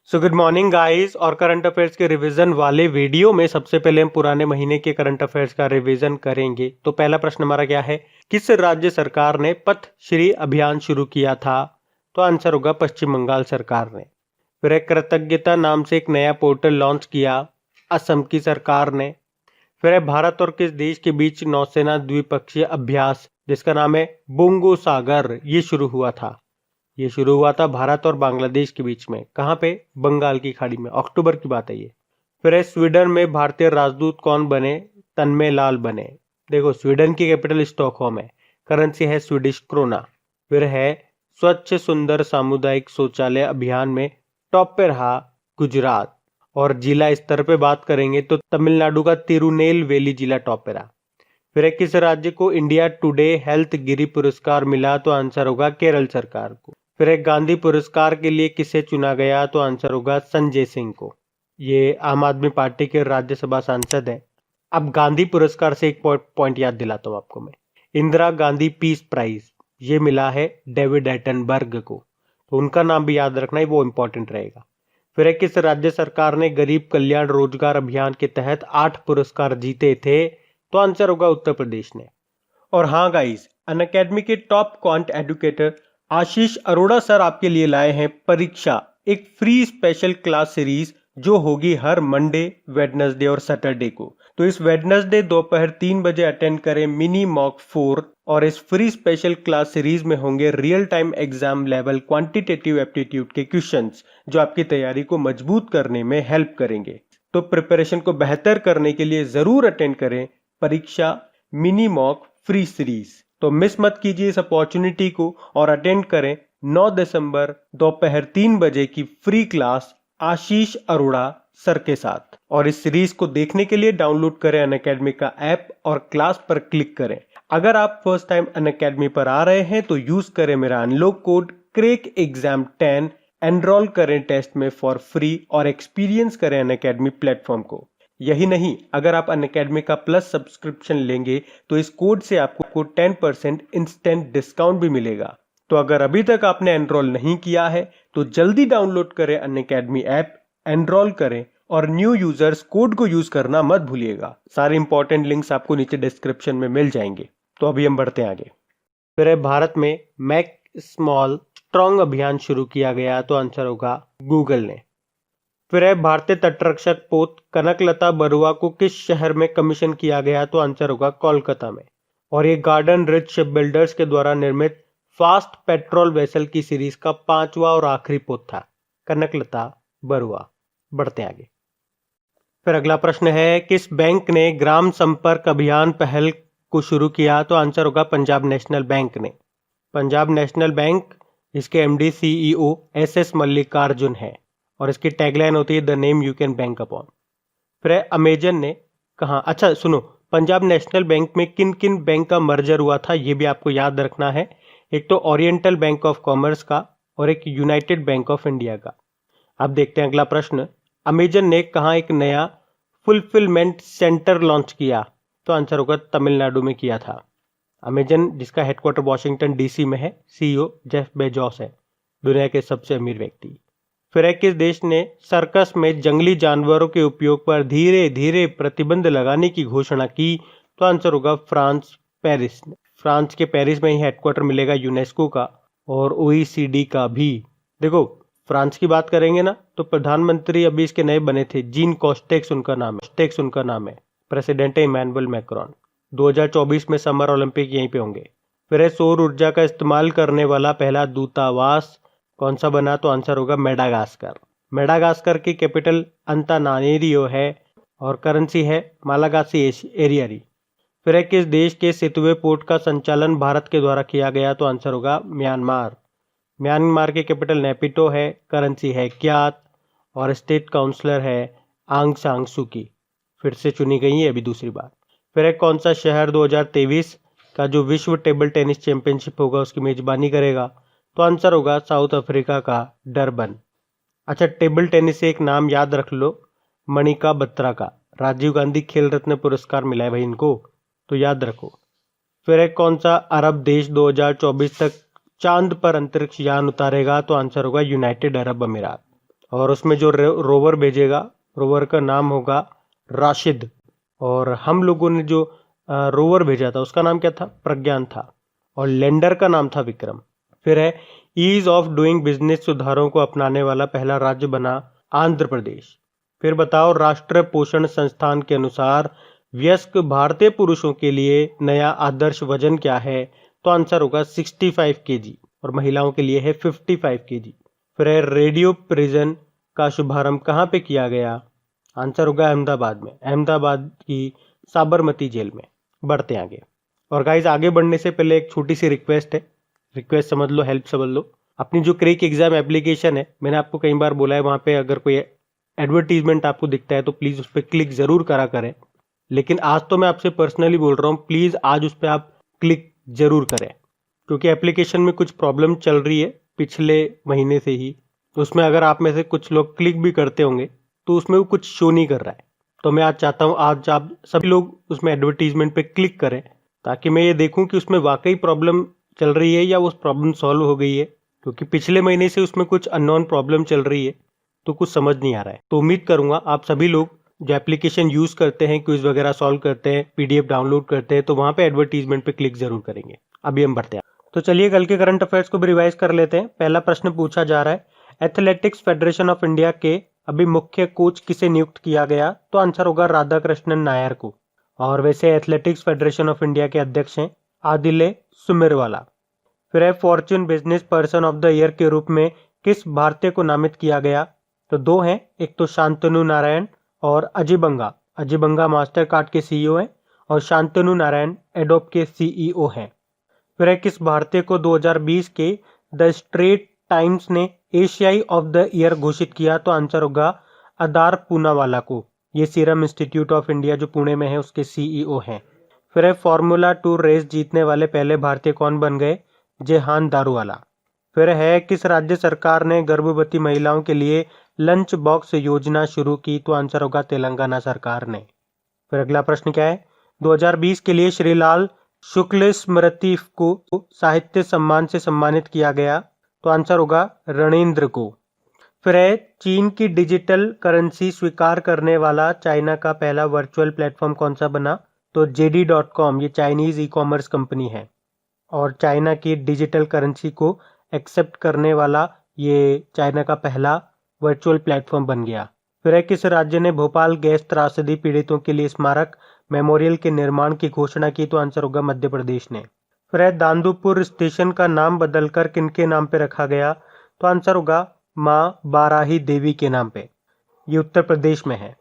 So good morning guys. और current affairs के revision वाले वीडियो में सबसे पहले हम पुराने महीने के करंट अफेयर्स का रिवीजन करेंगे। तो पहला प्रश्न हमारा क्या है, किस राज्य सरकार ने पथ श्री अभियान शुरू किया था? तो आंसर होगा पश्चिम बंगाल सरकार ने। फिर एक कृतज्ञता नाम से एक नया पोर्टल लॉन्च किया, असम की सरकार ने। फिर है भारत और किस देश के बीच नौसेना द्विपक्षीय अभ्यास जिसका नाम है बुंगो सागर, ये शुरू हुआ था। ये शुरू हुआ था भारत और बांग्लादेश के बीच में। कहाँ पे? बंगाल की खाड़ी में। अक्टूबर की बात है ये। फिर है स्वीडन में भारतीय राजदूत कौन बने? तन्मय लाल बने। देखो, स्वीडन की कैपिटल स्टॉकहोम है, करेंसी है स्वीडिश क्रोना। फिर है स्वच्छ सुंदर सामुदायिक शौचालय अभियान में टॉप पे रहा गुजरात। और जिला स्तर पे बात करेंगे तो तमिलनाडु का तिरुनेलवेली जिला टॉप पे रहा। फिर है किस राज्य को इंडिया टुडे हेल्थ गिरी पुरस्कार मिला? तो आंसर होगा केरल सरकार को। फिर एक गांधी पुरस्कार के लिए किसे चुना गया? तो आंसर होगा संजय सिंह को। ये आम आदमी पार्टी के राज्यसभा सांसद हैं। अब गांधी पुरस्कार से एक पॉइंट याद दिलाता हूँ आपको मैं। इंदिरा गांधी पीस प्राइज ये मिला है डेविड एटनबर्ग को, तो उनका नाम भी याद रखना ही, वो इंपॉर्टेंट रहेगा। फिर एक किस राज्य सरकार ने गरीब कल्याण रोजगार अभियान के तहत 8 पुरस्कार जीते थे? तो आंसर होगा उत्तर प्रदेश ने। और हाँ गाइस, अनअकैडमी के टॉप क्वांट एडुकेटर आशीष अरोड़ा सर आपके लिए लाए हैं परीक्षा, एक फ्री स्पेशल क्लास सीरीज जो होगी हर मंडे, वेडनेसडे और सैटरडे को। तो इस वेडनेसडे दोपहर 3 बजे अटेंड करें मिनी मॉक 4। और इस फ्री स्पेशल क्लास सीरीज में होंगे real time exam level quantitative aptitude के क्वेश्चंस जो आपकी तैयारी को मजबूत करने में हेल्प करेंगे। तो प्रिपरेशन को बेहतर करने के लिए जरूर अटेंड करें परीक्षा मिनी मॉक फ्री सीरीज। तो मिस मत कीजिए इस अपॉर्चुनिटी को और अटेंड करें 9 दिसंबर दोपहर 3 बजे की फ्री क्लास आशीष अरोड़ा सर के साथ। और इस सीरीज को देखने के लिए डाउनलोड करें अनअकैडमी का ऐप और क्लास पर क्लिक करें। अगर आप फर्स्ट टाइम अनअकैडमी पर आ रहे हैं तो यूज करें मेरा unlock code crack exam 10, enrol करें टेस्ट में फॉर फ्री और एक्सपीरियंस करें अनअकैडमी प्लेटफॉर्म को। यही नहीं, अगर आप अनअकैडमी का प्लस सब्सक्रिप्शन लेंगे तो इस कोड से आपको 10% इंस्टेंट डिस्काउंट भी मिलेगा। तो अगर अभी तक आपने एनरोल नहीं किया है तो जल्दी डाउनलोड करें अनअकैडमी ऐप, एनरोल करें और न्यू यूजर्स कोड को यूज करना मत भूलिएगा। सारे इंपॉर्टेंट लिंक्स आपको नीचे डिस्क्रिप्शन में मिल जाएंगे। तो अभी हम बढ़ते हैं आगे। फिर है भारत में मेक स्मॉल स्ट्रॉन्ग अभियान शुरू किया गया, तो आंसर होगा गूगल ने। फिर है भारतीय तटरक्षक पोत कनकलता बरुआ को किस शहर में कमीशन किया गया? तो आंसर होगा कोलकाता में। और ये गार्डन रिच शिप बिल्डर्स के द्वारा निर्मित फास्ट पेट्रोल वेसल की सीरीज का 5वां और आखिरी पोत था, कनकलता बरुआ। बढ़ते आगे। फिर अगला प्रश्न है, किस बैंक ने ग्राम संपर्क अभियान पहल को शुरू किया? तो आंसर होगा पंजाब नेशनल बैंक ने। पंजाब नेशनल बैंक, इसके एमडी सीईओ एसएस मल्लिकार्जुन है और इसकी टैगलाइन होती है the name you can bank upon. फिर अमेजन ने कहा, अच्छा सुनो, पंजाब नेशनल बैंक में किन किन बैंक का मर्जर हुआ था ये भी आपको याद रखना है। एक तो ओरिएंटल बैंक ऑफ कॉमर्स का और एक यूनाइटेड बैंक ऑफ इंडिया का। अब देखते हैं अगला प्रश्न, अमेजन ने कहा एक नया फुलफिलमेंट सेंटर लॉन्च किया? तो आंसर होगा तमिलनाडु में किया था। अमेजन जिसका हेडक्वार्टर वॉशिंगटन डीसी में है, सीईओ जेफ बेजोस है, दुनिया के सबसे अमीर व्यक्ति। फिर है किस देश ने सर्कस में जंगली जानवरों के उपयोग पर धीरे धीरे प्रतिबंध लगाने की घोषणा की? तो आंसर होगा फ्रांस, पेरिस। फ्रांस के पेरिस में ही हेडक्वार्टर मिलेगा यूनेस्को का और ओईसीडी का भी। देखो, फ्रांस की बात करेंगे ना तो प्रधानमंत्री अभी इसके नए बने थे, जीन कोस्टेक्स उनका नाम है। प्रेसिडेंट है इमैनुअल मैक्रोन। 2024 में समर ओलंपिक यहीं पे होंगे। फिर है सौर ऊर्जा का इस्तेमाल करने वाला पहला दूतावास कौन सा बना? तो आंसर होगा मेडागास्कर। मेडागास्कर की कैपिटल अंतानारियो है और करेंसी है मालागासी एरियरी। फिर है किस देश के सितवे पोर्ट का संचालन भारत के द्वारा किया गया? तो आंसर होगा म्यांमार। म्यांमार की कैपिटल नेपिटो है, करेंसी है क्यात और स्टेट काउंसलर है आंग सांग सूकी। फिर से चुनी गई है अभी दूसरी बार। फिर है कौन सा शहर 2023 का जो विश्व टेबल टेनिस चैंपियनशिप होगा उसकी मेजबानी करेगा? तो आंसर होगा साउथ अफ्रीका का डरबन। अच्छा, टेबल टेनिस से एक नाम याद रख लो, मणिका बत्रा का। राजीव गांधी खेल रत्न पुरस्कार मिला है भाई इनको, तो याद रखो। फिर एक कौन सा अरब देश 2024 तक चांद पर अंतरिक्ष यान उतारेगा? तो आंसर होगा यूनाइटेड अरब अमीरात। और उसमें जो रोवर भेजेगा, रोवर का नाम होगा राशिद। और हम लोगों ने जो रोवर भेजा था उसका नाम क्या था? प्रज्ञान था। और लैंडर का नाम था विक्रम। फिर है ईज ऑफ डूइंग बिजनेस सुधारों को अपनाने वाला पहला राज्य बना आंध्र प्रदेश। फिर बताओ राष्ट्रीय पोषण संस्थान के अनुसार वयस्क भारतीय पुरुषों के लिए नया आदर्श वजन क्या है? तो आंसर होगा 65 केजी और महिलाओं के लिए है 55 केजी। फिर है रेडियो प्रिजन का शुभारंभ कहाँ पे किया गया? आंसर होगा अहमदाबाद में, अहमदाबाद की साबरमती जेल में। बढ़ते आगे। और गाइज आगे बढ़ने से पहले एक छोटी सी रिक्वेस्ट है, रिक्वेस्ट समझ लो, हेल्प समझ लो। अपनी जो क्रेक एग्जाम एप्लीकेशन है, मैंने आपको कई बार बोला है, वहाँ पे अगर कोई एडवर्टीजमेंट आपको दिखता है तो प्लीज़ उस पर क्लिक ज़रूर करा करें। लेकिन आज तो मैं आपसे पर्सनली बोल रहा हूँ, प्लीज़ आज उस पर आप क्लिक ज़रूर करें, क्योंकि एप्लीकेशन में कुछ प्रॉब्लम चल रही है पिछले महीने से ही। तो उसमें अगर आप में से कुछ लोग क्लिक भी करते होंगे तो उसमें वो कुछ शो नहीं कर रहा है। तो मैं आज चाहता हूँ आज आप सभी लोग उसमें एडवर्टीजमेंट पे क्लिक करें, ताकि मैं ये देखूं कि उसमें वाकई प्रॉब्लम चल रही है या उस प्रॉब्लम सॉल्व हो गई है, क्योंकि पिछले महीने से उसमें कुछ अननोन प्रॉब्लम चल रही है तो कुछ समझ नहीं आ रहा है। तो उम्मीद करूंगा आप सभी लोग जो एप्लीकेशन यूज़ करते हैं, क्विज वगैरह सॉल्व करते हैं, पीडीएफ डाउनलोड करते हैं, तो वहाँ पे एडवर्टीजमेंट पे क्लिक जरूर करेंगे। अभी हम बढ़ते हैं। तो चलिए कल के करंट अफेयर्स को भी रिवाइज कर लेते हैं। पहला प्रश्न पूछा जा रहा है, एथलेटिक्स फेडरेशन ऑफ इंडिया के अभी मुख्य कोच किसे नियुक्त किया गया? तो आंसर होगा राधाकृष्णन नायर को। और वैसे एथलेटिक्स फेडरेशन ऑफ इंडिया के अध्यक्ष हैं आदिले सुमेरवाला। फिर है Fortune business person of the year के रूप में किस भारतीय को नामित किया गया? तो दो हैं, एक तो शांतनु नारायण और अजय बंगा। अजय बंगा मास्टर कार्ड के सीईओ हैं और शांतनु नारायण एडोब के सीईओ हैं। फिर है किस भारतीय को 2020 के द स्ट्रेट टाइम्स ने एशियाई ऑफ द ईयर घोषित किया? तो आंसर होगा अदार पूनावाला को। ये सीरम इंस्टीट्यूट ऑफ इंडिया जो पुणे में है उसके सीईओ हैं। फिर है फॉर्मूला 2 रेस जीतने वाले पहले भारतीय कौन बन गए? जेहान दारूवाला। फिर है किस राज्य सरकार ने गर्भवती महिलाओं के लिए लंच बॉक्स योजना शुरू की? तो आंसर होगा तेलंगाना सरकार ने। फिर अगला प्रश्न क्या है? 2020 के लिए श्रीलाल शुक्ल स्मृति को साहित्य सम्मान से सम्मानित किया गया? तो आंसर होगा रणेंद्र को। फिर है चीन की डिजिटल करेंसी स्वीकार करने वाला चाइना का पहला वर्चुअल प्लेटफॉर्म कौन सा बना? तो JD.com, ये चाइनीज ई कॉमर्स कंपनी है और चाइना की डिजिटल करेंसी को एक्सेप्ट करने वाला ये चाइना का पहला वर्चुअल प्लेटफॉर्म बन गया। फिर है किस राज्य ने भोपाल गैस त्रासदी पीड़ितों के लिए स्मारक मेमोरियल के निर्माण की घोषणा की? तो आंसर होगा मध्य प्रदेश ने। फिर है दांदुपुर स्टेशन का नाम बदलकर किनके नाम पे रखा गया? तो आंसर होगा माँ बाराही देवी के नाम पे। ये उत्तर प्रदेश में है।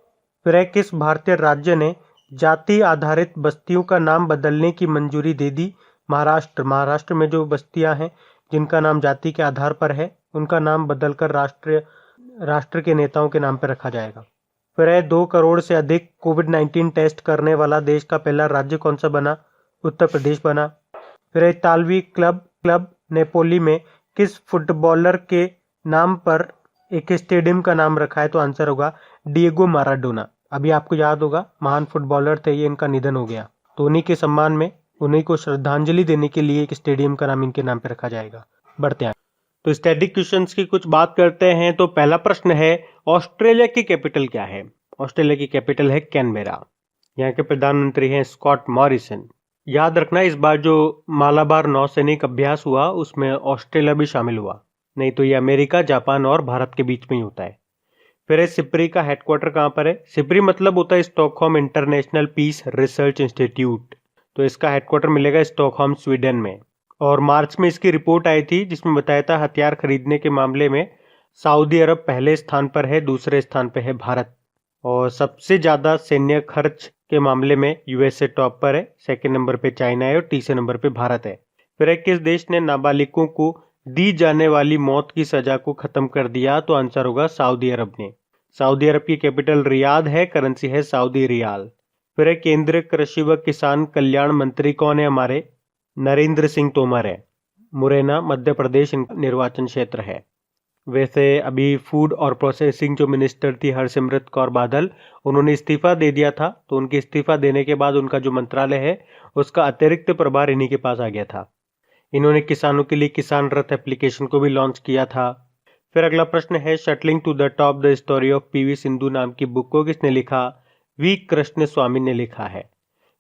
फिर है किस भारतीय राज्य ने जाति आधारित बस्तियों का नाम बदलने की मंजूरी दे दी? महाराष्ट्र। महाराष्ट्र में जो बस्तियां हैं जिनका नाम जाति के आधार पर है उनका नाम बदलकर राष्ट्र के नेताओं के नाम पर रखा जाएगा। फिर है 2 करोड़ से अधिक कोविड-19 टेस्ट करने वाला देश का पहला राज्य कौन सा बना? उत्तर प्रदेश बना। फिर है इतालवी क्लब नेपोली में किस फुटबॉलर के नाम पर एक स्टेडियम का नाम रखा है? तो आंसर होगा डिएगो माराडोना। अभी आपको याद होगा महान फुटबॉलर थे ये, इनका निधन हो गया, तो उन्हीं के सम्मान में उन्हीं को श्रद्धांजलि देने के लिए एक स्टेडियम का नाम इनके नाम पे रखा जाएगा। बढ़ते हैं तो स्टैटिक क्वेश्चंस की कुछ बात करते हैं। तो पहला प्रश्न है, ऑस्ट्रेलिया की कैपिटल क्या है? ऑस्ट्रेलिया की कैपिटल है कैनबेरा। यहाँ के प्रधानमंत्री हैं स्कॉट मॉरिसन। याद रखना इस बार जो मालाबार नौसैनिक अभ्यास हुआ उसमें ऑस्ट्रेलिया भी शामिल हुआ, नहीं तो ये अमेरिका, जापान और भारत के बीच में ही होता है। फिर सिप्री का हेडक्वार्टर कहाँ पर है? सिप्री मतलब होता है Stockholm International Peace Research Institute, तो इसका हेडक्वार्टर मिलेगा स्टॉकहोम स्वीडन में। और मार्च में इसकी रिपोर्ट आई थी जिसमें बताया था हथियार खरीदने के मामले में सऊदी अरब पहले स्थान पर है, दूसरे स्थान पर है भारत। और सबसे ज़्यादा सैन्य खर्च के मामले में यूएसए टॉप पर है, सेकंड नंबर पे चाइना है और तीसरे नंबर पे भारत है। फिर किस देश ने नाबालिगों को दी जाने वाली मौत की सजा को खत्म कर दिया? तो आंसर होगा सऊदी अरब ने। सऊदी अरब की कैपिटल रियाद है, करेंसी है सऊदी रियाल। फिर केंद्रीय कृषि व किसान कल्याण मंत्री कौन है हमारे? नरेंद्र सिंह तोमर है। मुरैना मध्य प्रदेश निर्वाचन क्षेत्र है। वैसे अभी फूड और प्रोसेसिंग जो मिनिस्टर थी हरसिमरत कौर बादल, उन्होंने इस्तीफा दे दिया था, तो उनके इस्तीफा देने के बाद उनका जो मंत्रालय है उसका अतिरिक्त प्रभार इन्हीं के पास आ गया था। इन्होंने किसानों के लिए किसान रथ एप्लीकेशन को भी लॉन्च किया था। फिर अगला प्रश्न है, shuttling to the top the story of PV Sindhu नाम की बुक को किसने लिखा? वी कृष्ण स्वामी ने लिखा है।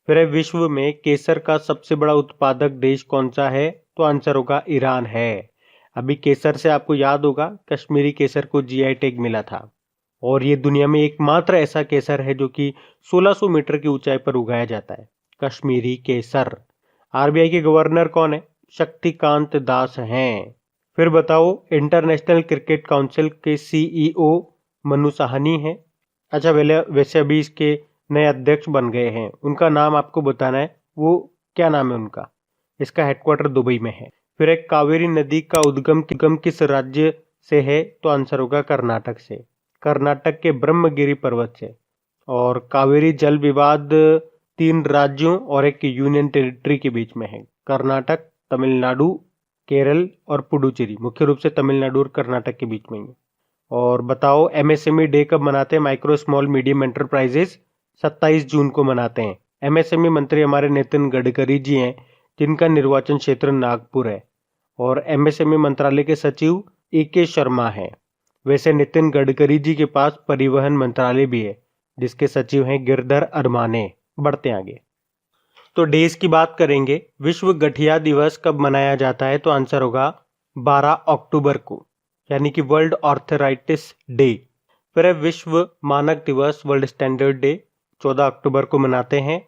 फिर है, विश्व में केसर का सबसे बड़ा उत्पादक देश कौन सा है? तो आंसर होगा ईरान है। अभी केसर से आपको याद होगा कश्मीरी केसर को जीआई टैग मिला था और ये दुनिया में एकमात्र ऐसा केसर है जो कि 1600 मीटर की ऊंचाई पर उगाया जाता है, कश्मीरी केसर। आरबीआई के गवर्नर कौन है? शक्तिकांत दास हैं। फिर बताओ, इंटरनेशनल क्रिकेट काउंसिल के सीईओ मनु साहनी हैं। अच्छा, वैसे अभी इसके नए अध्यक्ष बन गए हैं, उनका नाम आपको बताना है, वो क्या नाम है उनका? इसका हेडक्वार्टर दुबई में है। फिर एक, कावेरी नदी का उद्गम किस राज्य से है? तो आंसर होगा कर्नाटक से, कर्नाटक के ब्रह्मगिरी पर्वत से। और कावेरी जल विवाद 3 राज्यों और एक यूनियन टेरिटरी के बीच में है, कर्नाटक, तमिलनाडु, केरल और पुडुचेरी। मुख्य रूप से तमिलनाडु और कर्नाटक के बीच में ही। और बताओ, एमएसएमई डे कब मनाते हैं? माइक्रो स्मॉल मीडियम एंटरप्राइजेस 27 जून को मनाते हैं। एमएसएमई मंत्री हमारे नितिन गडकरी जी हैं, जिनका निर्वाचन क्षेत्र नागपुर है। और एमएसएमई मंत्रालय के सचिव ए.के. शर्मा हैं। वैसे नितिन गडकरी जी के पास परिवहन मंत्रालय भी है, जिसके सचिव हैं गिरधर अरमाने। बढ़ते आगे, तो डेज की बात करेंगे। विश्व गठिया दिवस कब मनाया जाता है? तो आंसर होगा 12 अक्टूबर को, यानी कि वर्ल्ड आर्थराइटिस डे। फिर है, विश्व मानक दिवस, वर्ल्ड स्टैंडर्ड डे 14 अक्टूबर को मनाते हैं,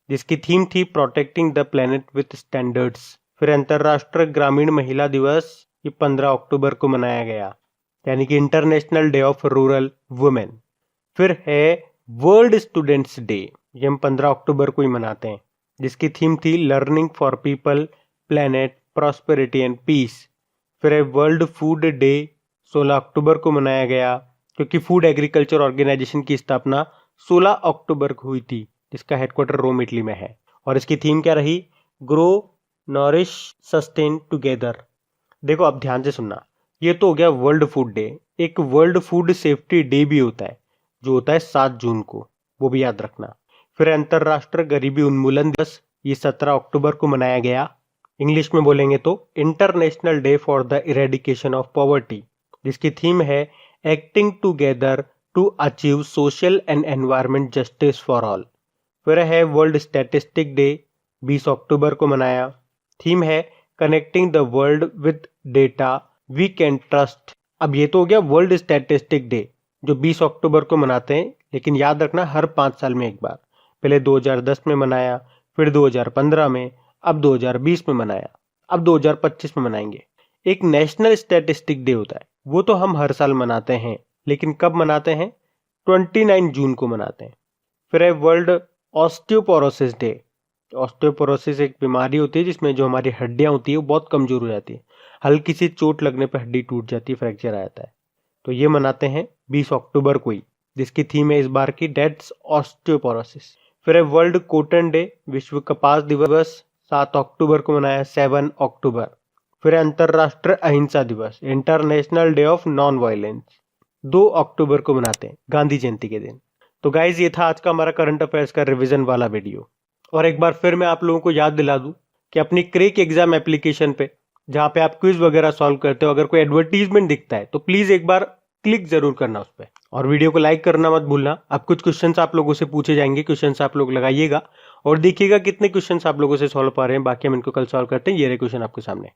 जिसकी थीम थी protecting the planet with standards. फिर अंतर्राष्ट्रीय ग्रामीण महिला दिवस, ये 15 अक्टूबर को मनाया गया, यानी कि international day of rural women. फिर है वर्ल्ड स्टूडेंट्स डे, ये हम 15 अक्टूबर को ही मनाते हैं, जिसकी थीम थी learning for people, planet, prosperity and peace. फिर है वर्ल्ड फूड डे, 16 अक्टूबर को मनाया गया, क्योंकि फूड एग्रीकल्चर ऑर्गेनाइजेशन की स्थापना 16 अक्टूबर को हुई थी, जिसका हेडक्वार्टर रोम इटली में है। और इसकी थीम क्या रही? Grow, nourish, sustain together. देखो, अब ध्यान से सुनना, ये तो हो गया वर्ल्ड फूड डे। एक वर्ल्ड फूड सेफ्टी डे भी होता है, जो होता है 7 जून को, वो भी याद रखना। फिर अंतर्राष्ट्रीय गरीबी उन्मूलन दिवस, ये 17 अक्टूबर को मनाया गया। इंग्लिश में बोलेंगे तो International Day for the Eradication of Poverty, जिसकी थीम है acting together to achieve social and environment justice for all. फिर है वर्ल्ड स्टैटिस्टिक डे, 20 अक्टूबर को मनाया। थीम है connecting the world with data we can trust. अब ये तो हो गया वर्ल्ड स्टैटिस्टिक डे, जो 20 अक्टूबर को मनाते हैं, लेकिन याद रखना हर 5 साल में एक बार। पहले 2010 में मनाया, फिर 2015 में, अब 2020 में मनाया, अब 2025 में मनाएंगे। एक नेशनल स्टैटिस्टिक डे होता है, वो तो हम हर साल मनाते हैं, लेकिन कब मनाते हैं? 29 जून को मनाते हैं। फिर है वर्ल्ड ऑस्टियोपोरोसिस डे। ऑस्टियोपोरोसिस एक बीमारी होती है जिसमें जो हमारी हड्डियां होती है वो बहुत कमजोर हो जाती है, हल्की सी चोट लगने पर हड्डी टूट जाती है, फ्रैक्चर आ जाता है। तो ये मनाते हैं 20 अक्टूबर को ही, जिसकी थीम है इस बार की डेथ्स ऑस्टियोपोरोसिस। फिर है वर्ल्ड कॉटन डे, विश्व कपास दिवस 7 अक्टूबर को मनाया, 7 अक्टूबर। फिर अंतरराष्ट्रीय अहिंसा दिवस, international day of non violence, 2 अक्टूबर को मनाते हैं, गांधी जयंती के दिन। तो गाइज, ये था आज का हमारा करंट अफेयर्स का रिवीजन वाला वीडियो। और एक बार फिर मैं आप लोगों को याद दिला दूं कि अपनी क्रेक एग्जाम एप्लीकेशन पे, जहां पे आप क्विज वगैरह सॉल्व करते हो, अगर कोई एडवर्टीजमेंट दिखता है तो प्लीज एक बार क्लिक जरूर करना उस पर, और वीडियो को लाइक करना मत भूलना। अब कुछ क्वेश्चंस आप लोगों से पूछे जाएंगे, क्वेश्चंस आप लोग लगाइएगा और देखिएगा कितने क्वेश्चंस आप लोगों से सॉल्व पा रहे हैं। बाकी हम इनको कल सॉल्व करते हैं। ये रहे क्वेश्चन आपके सामने।